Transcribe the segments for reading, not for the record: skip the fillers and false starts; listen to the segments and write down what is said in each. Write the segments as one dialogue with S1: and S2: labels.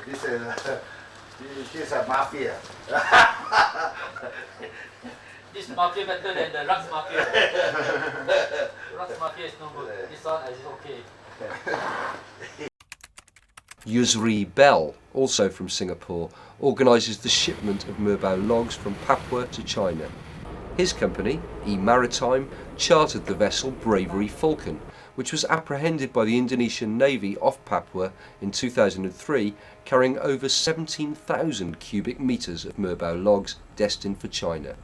S1: He's a mafia.
S2: This mafia better than the drugs mafia. Drugs mafia is no good. This one is okay.
S3: Yusri Bell, also from Singapore, organises the shipment of Merbau logs from Papua to China. His company, E-Maritime, chartered the vessel Bravery Falcon, which was apprehended by the Indonesian Navy off Papua in 2003, carrying over 17,000 cubic metres of Merbau logs destined for China.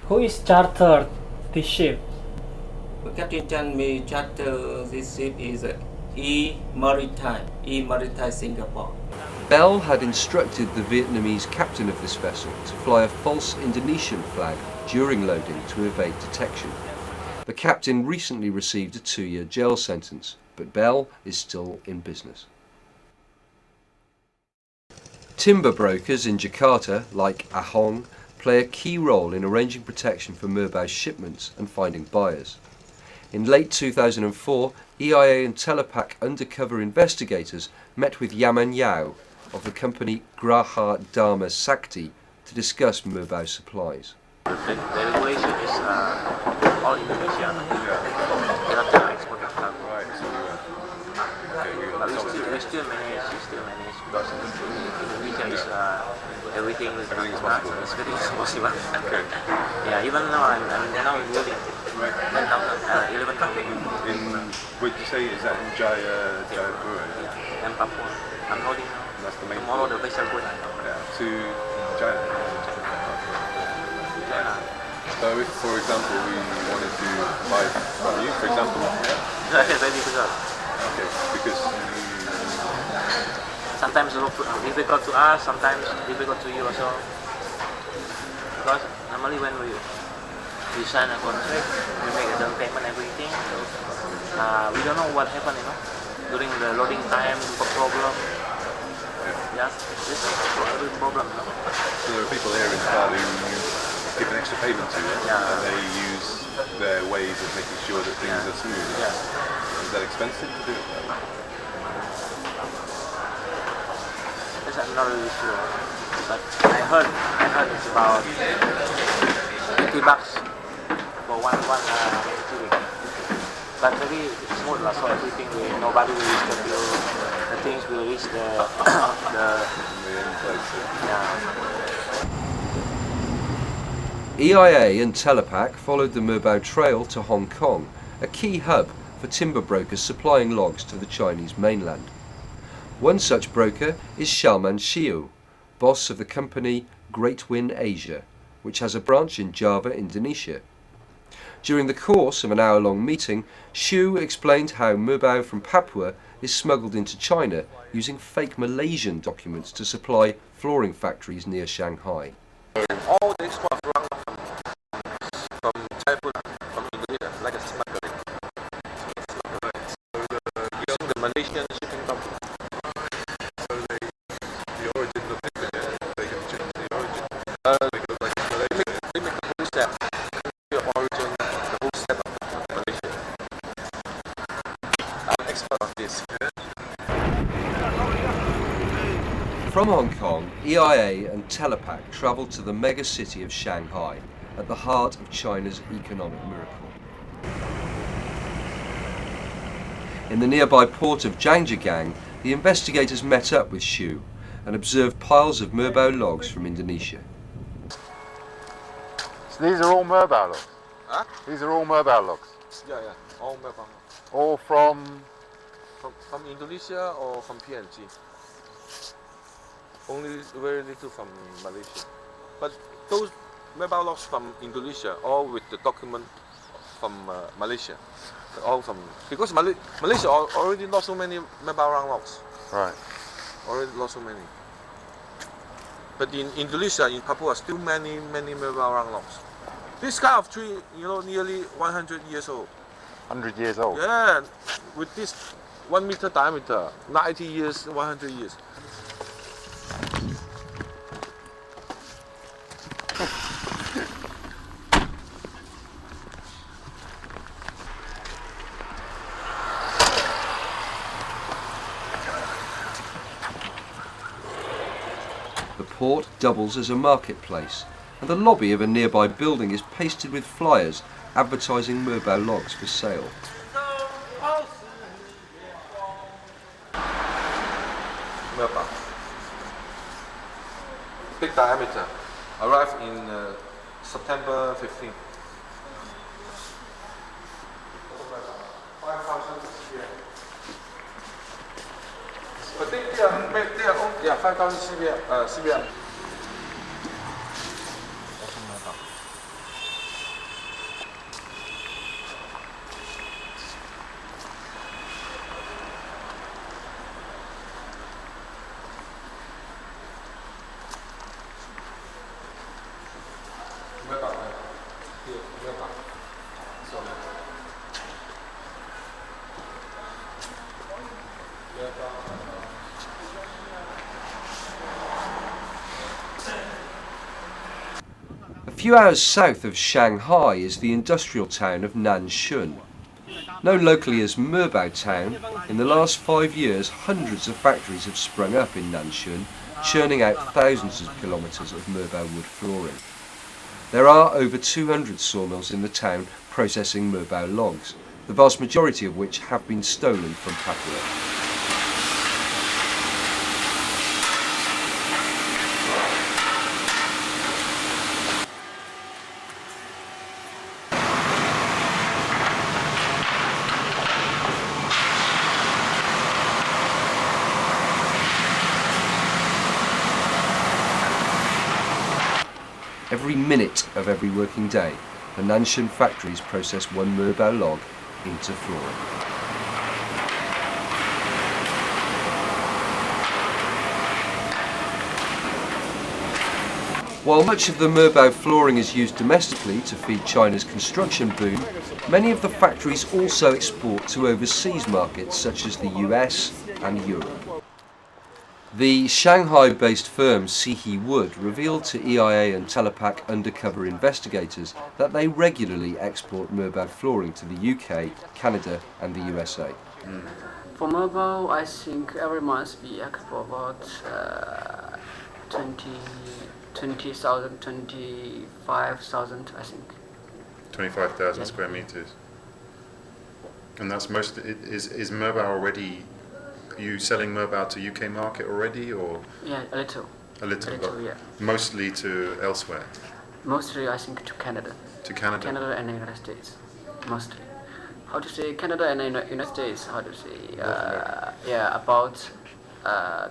S4: Who is chartered this ship?
S5: Captain Chan may charter this ship is E-Maritime Singapore.
S3: Bell had instructed the Vietnamese captain of this vessel to fly a false Indonesian flag during loading to evade detection. The captain recently received a 2-year jail sentence, but Bell is still in business. Timber brokers in Jakarta, like Ahong, play a key role in arranging protection for Merbau shipments and finding buyers. In late 2004, EIA and Telepac undercover investigators met with Yaman Yao of the company Graha Dharma Sakti to discuss Merbau supplies.
S6: The regulation is all Indonesia. Cannot tell export of cargo. Right. But we still manage because Indonesia is everything is possible. It's very possible. Okay. Yeah, even now I'm now building 11,000.
S7: Would you say is that in Jayapura?
S6: Yeah, and Papua. I'm holding now.
S7: That's the main.
S6: Tomorrow the vessel going.
S7: Yeah, to China.
S6: China.
S7: So if, for example, we wanted to buy from you, for example,
S6: yeah, it's very difficult.
S7: Okay, because
S6: sometimes difficult to us, sometimes difficult to you also. Because normally when we sign a contract, we make a down payment, everything. We don't know what happened, during the loading time, problem. Yeah, this is a problem.
S7: So there are people here in Bali who give an extra payment to it, and they use their ways of making sure that things are smooth.
S6: Yeah.
S7: Is that expensive to do it?
S6: I'm not really sure, but I heard it's about $50 for one cubic. But very smooth, so everything nobody will reach the things will reach the
S3: EIA and Telepac followed the Merbau Trail to Hong Kong, a key hub for timber brokers supplying logs to the Chinese mainland. One such broker is Salman Shiu, boss of the company Great Win Asia, which has a branch in Java, Indonesia. During the course of an hour-long meeting, Shiu explained how Merbau from Papua is smuggled into China using fake Malaysian documents to supply flooring factories near Shanghai.
S8: All the export from Jaipur, from Indonesia, like a smuggling. Using the Malaysian shipping company.
S7: So the origin of it, they can change the origin.
S8: They make the whole step. The origin, the whole step of Malaysia. Export of this.
S3: From Hong Kong, EIA and Telepac travelled to the mega city of Shanghai, at the heart of China's economic miracle. In the nearby port of Zhangjiagang, the investigators met up with Shiu and observed piles of Merbau logs from Indonesia.
S1: So these are all Merbau logs?
S8: Huh?
S1: These are all Merbau logs?
S8: Yeah, all Merbau.
S1: All from
S8: Indonesia or from PNG. Only very little from Malaysia. But those Merbau logs from Indonesia, all with the document from Malaysia. All from, because Malaysia already lost so many Merbau logs.
S1: Right.
S8: Already lost so many. But in Indonesia, in Papua, still many Merbau logs. This kind of tree, nearly 100 years old.
S1: 100 years old?
S8: Yeah, with this 1 meter diameter, 90 years, 100 years.
S3: port doubles as a marketplace, and the lobby of a nearby building is pasted with flyers advertising Merbau logs for sale.
S8: Merbau. Big diameter. Arrived in September 15. 5,000 CBM. But they are only 5,000 CBM.
S3: A few hours south of Shanghai is the industrial town of Nanshun. Known locally as Merbau Town, in the last 5 years hundreds of factories have sprung up in Nanshun, churning out thousands of kilometres of Merbau wood flooring. There are over 200 sawmills in the town processing Merbau logs, the vast majority of which have been stolen from Papua. Every minute of every working day, the Nanshun factories process one Merbau log into flooring. While much of the Merbau flooring is used domestically to feed China's construction boom, many of the factories also export to overseas markets such as the US and Europe. The Shanghai-based firm Sihe Wood revealed to EIA and Telepac undercover investigators that they regularly export Merbau flooring to the UK, Canada and the USA.
S9: For Merbau, I think every month we export about 20,000, 25,000, I think.
S1: 25,000 square meters. And that's most. Is Merbau already? Are you selling Merbau to UK market already, or?
S9: Yeah, a little.
S1: A little,
S9: Yeah.
S1: Mostly to elsewhere.
S9: Mostly, I think, to Canada.
S1: To Canada.
S9: Canada and the United States, mostly. How to say Canada and the United States? How to say? Yeah, about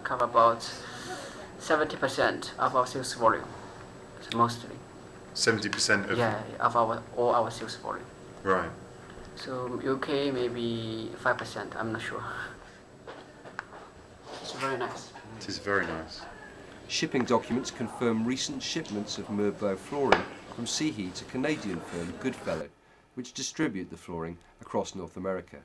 S9: cover about 70% of our sales volume, so mostly.
S1: 70% of.
S9: Yeah, of all our sales volume.
S1: Right.
S9: So UK maybe 5%. I'm not sure. It's very nice.
S1: It is very nice.
S3: Shipping documents confirm recent shipments of Merbau flooring from Sihe to Canadian firm Goodfellow, which distribute the flooring across North America.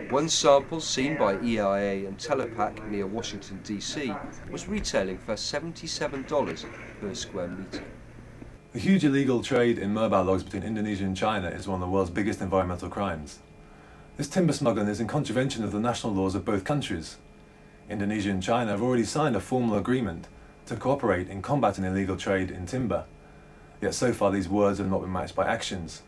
S3: One sample seen by EIA and Telepac near Washington DC was retailing for $77 per square metre.
S10: The huge illegal trade in Merbau logs between Indonesia and China is one of the world's biggest environmental crimes. This timber smuggling is in contravention of the national laws of both countries. Indonesia and China have already signed a formal agreement to cooperate in combating illegal trade in timber, yet so far these words have not been matched by actions.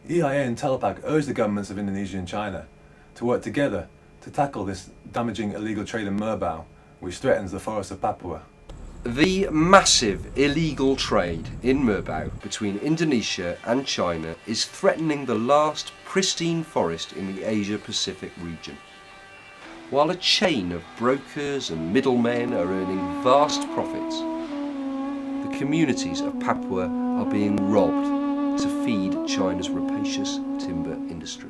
S10: EIA and Telepac urge the governments of Indonesia and China to work together to tackle this damaging illegal trade in Merbau, which threatens the forests of Papua.
S3: The massive illegal trade in Merbau between Indonesia and China is threatening the last pristine forest in the Asia-Pacific region. While a chain of brokers and middlemen are earning vast profits, the communities of Papua are being robbed to feed China's rapacious timber industry.